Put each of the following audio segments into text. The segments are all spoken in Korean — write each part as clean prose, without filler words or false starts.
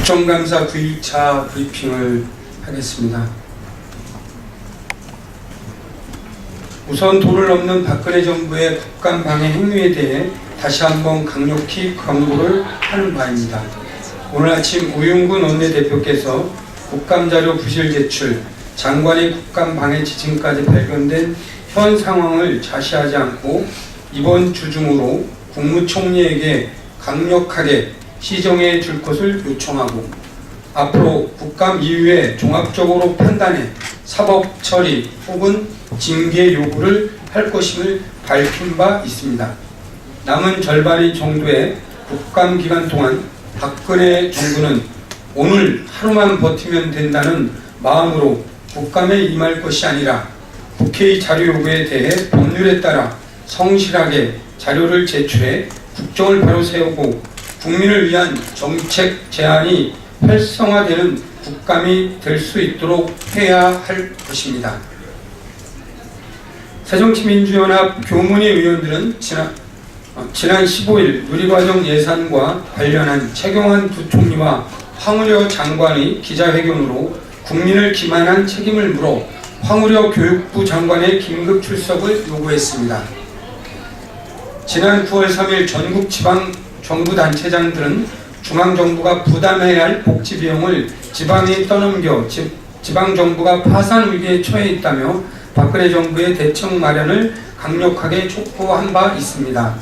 국정감사 9일차 브리핑을 하겠습니다. 우선 도를 넘는 박근혜 정부의 국감 방해 행위에 대해 다시 한번 강력히 경고를 하는 바입니다. 오늘 아침 우윤근 원내대표께서 국감자료 부실 제출, 장관의 국감 방해 지침까지 발견된 현 상황을 자시하지 않고 이번 주 중으로 국무총리에게 강력하게 시정해 줄 것을 요청하고 앞으로 국감 이후에 종합적으로 판단해 사법 처리 혹은 징계 요구를 할 것임을 밝힌 바 있습니다. 남은 절반 정도의 국감 기간 동안 박근혜 정부는 오늘 하루만 버티면 된다는 마음으로 국감에 임할 것이 아니라 국회의 자료 요구에 대해 법률에 따라 성실하게 자료를 제출해 국정을 바로 세우고 국민을 위한 정책 제안이 활성화되는 국감이 될 수 있도록 해야 할 것입니다. 새정치민주연합 교문위 의원들은 지난 15일 누리과정 예산과 관련한 최경환 부총리와 황우여 장관의 기자회견으로 국민을 기만한 책임을 물어 황우여 교육부 장관의 긴급 출석을 요구했습니다. 지난 9월 3일 전국 지방 정부단체장들은 중앙정부가 부담해야 할 복지 비용을 지방에 떠넘겨 지방정부가 파산 위기에 처해 있다며 박근혜 정부의 대책 마련을 강력하게 촉구한 바 있습니다.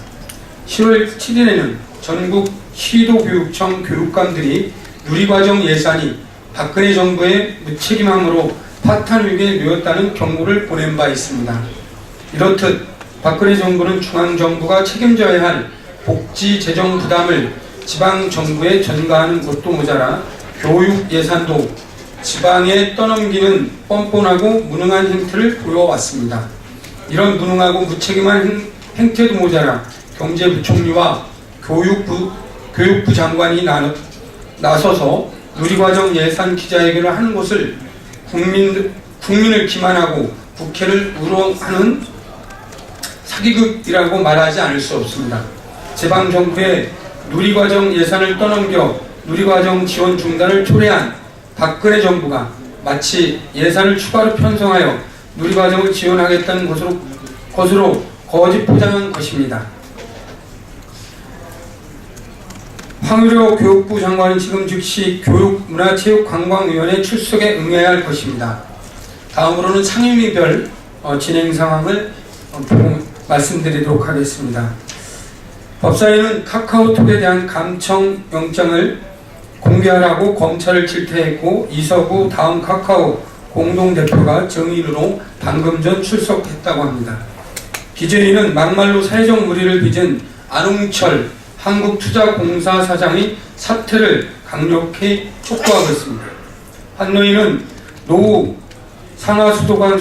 10월 7일에는 전국 시도교육청 교육감들이 누리과정 예산이 박근혜 정부의 무책임함으로 파탄 위기에 놓였다는 경고를 보낸 바 있습니다. 이렇듯 박근혜 정부는 중앙정부가 책임져야 할 복지 재정 부담을 지방정부에 전가하는 것도 모자라 교육 예산도 지방에 떠넘기는 뻔뻔하고 무능한 행태를 보여왔습니다. 이런 무능하고 무책임한 행태도 모자라 경제부총리와 교육부 장관이 나서서 누리과정 예산 기자회견을 하는 것을 국민을 기만하고 국회를 우롱하는 사기극이라고 말하지 않을 수 없습니다. 지방정부의 누리과정 예산을 떠넘겨 누리과정 지원 중단을 초래한 박근혜 정부가 마치 예산을 추가로 편성하여 누리과정을 지원하겠다는 것으로 거짓 포장한 것입니다. 황우여 교육부 장관은 지금 즉시 교육문화체육관광위원회 출석에 응해야 할 것입니다. 다음으로는 상임위별 진행 상황을 말씀드리도록 하겠습니다. 법사위는 카카오톡에 대한 감청 영장을 공개하라고 검찰을 질타했고 이서구 다음 카카오 공동대표가 증인으로 방금 전 출석했다고 합니다. 기재위는 막말로 사회적 물의를 빚은 안홍철 한국투자공사 사장의 사퇴를 강력히 촉구하고 있습니다. 한노위는 노후 상하수도관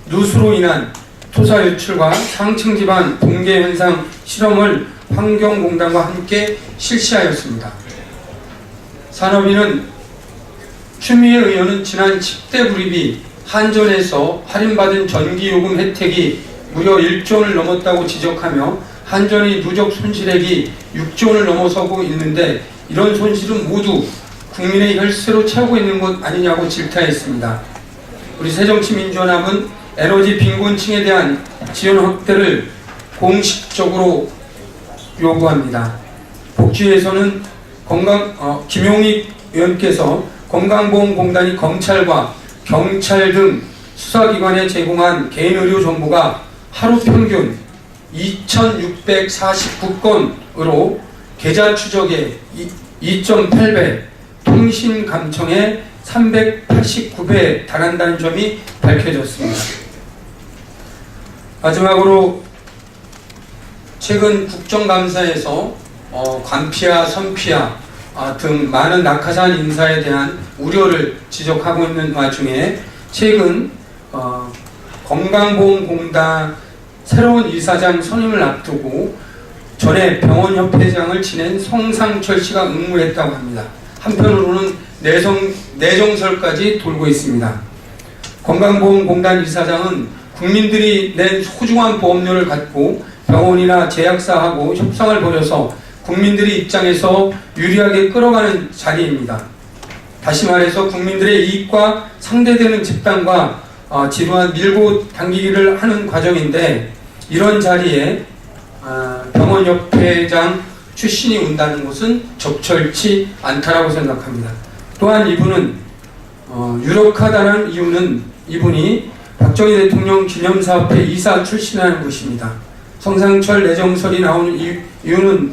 누수로 인한 토사 유출과 상층 지반 붕괴 현상 실험을 환경공단과 함께 실시하였습니다. 산업위는 추미애 의원은 지난 10대 불입이 한전에서 할인받은 전기요금 혜택이 무려 1조 원을 넘었다고 지적하며 한전의 누적 손실액이 6조 원을 넘어서고 있는데 이런 손실은 모두 국민의 혈세로 채우고 있는 것 아니냐고 질타했습니다. 우리 새정치민주연합은 에너지 빈곤층에 대한 지원 확대를 공식적으로 요구합니다. 복지에서는 김용익 의원께서 건강보험공단이 검찰과 경찰 등 수사기관에 제공한 개인의료 정보가 하루 평균 2,649건으로 계좌 추적에 2.8배, 통신 감청에 389배에 달한다는 점이 밝혀졌습니다. 마지막으로 최근 국정감사에서 관피아, 선피아 등 많은 낙하산 인사에 대한 우려를 지적하고 있는 와중에 최근 건강보험공단 새로운 이사장 선임을 앞두고 전에 병원협회장을 지낸 성상철 씨가 응모했다고 합니다. 한편으로는 내정설까지 돌고 있습니다. 건강보험공단 이사장은 국민들이 낸 소중한 보험료를 갖고 병원이나 제약사하고 협상을 벌여서 국민들의 입장에서 유리하게 끌어가는 자리입니다. 다시 말해서 국민들의 이익과 상대되는 집단과 지루한 밀고 당기기를 하는 과정인데, 이런 자리에 병원협회장 출신이 온다는 것은 적절치 않다라고 생각합니다. 또한 이분은 유력하다는 이유는 이분이 박정희 대통령 기념사업회 이사 출신이라는 것입니다. 성상철 내정설이 나오는 이유는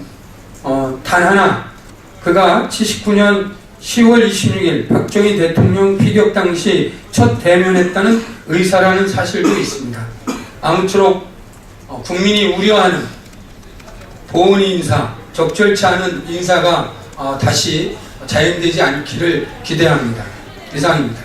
단 하나, 그가 79년 10월 26일 박정희 대통령 피격 당시 첫 대면했다는 의사라는 사실도 있습니다. 아무쪼록 국민이 우려하는 보훈 인사, 적절치 않은 인사가 다시 자행되지 않기를 기대합니다. 이상입니다.